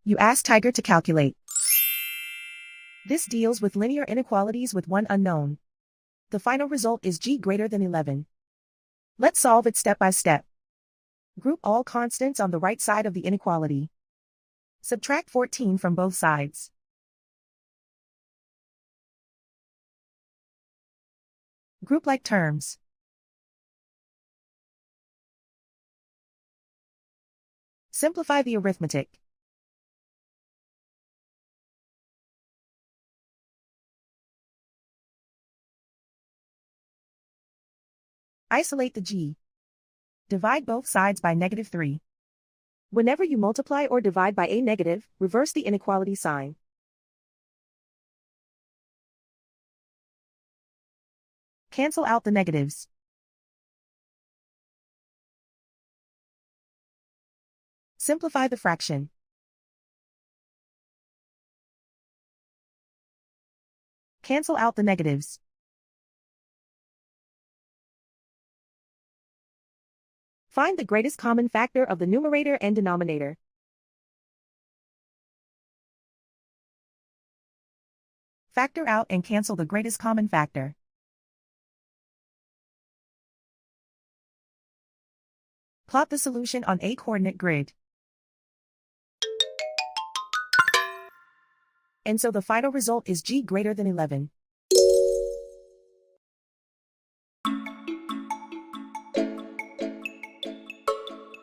You ask Tiger to calculate. This deals with linear inequalities with one unknown. The final result is g greater than 11. Let's solve it step by step. Group all constants on the right side of the inequality. Subtract 14 from both sides. Group like terms. Simplify the arithmetic. Isolate the g. Divide both sides by -3. Whenever you multiply or divide by a negative, reverse the inequality sign. Cancel out the negatives. Simplify the fraction. Cancel out the negatives. Find the greatest common factor of the numerator and denominator. Factor out and cancel the greatest common factor. Plot the solution on a coordinate grid. And so the final result is g greater than 11.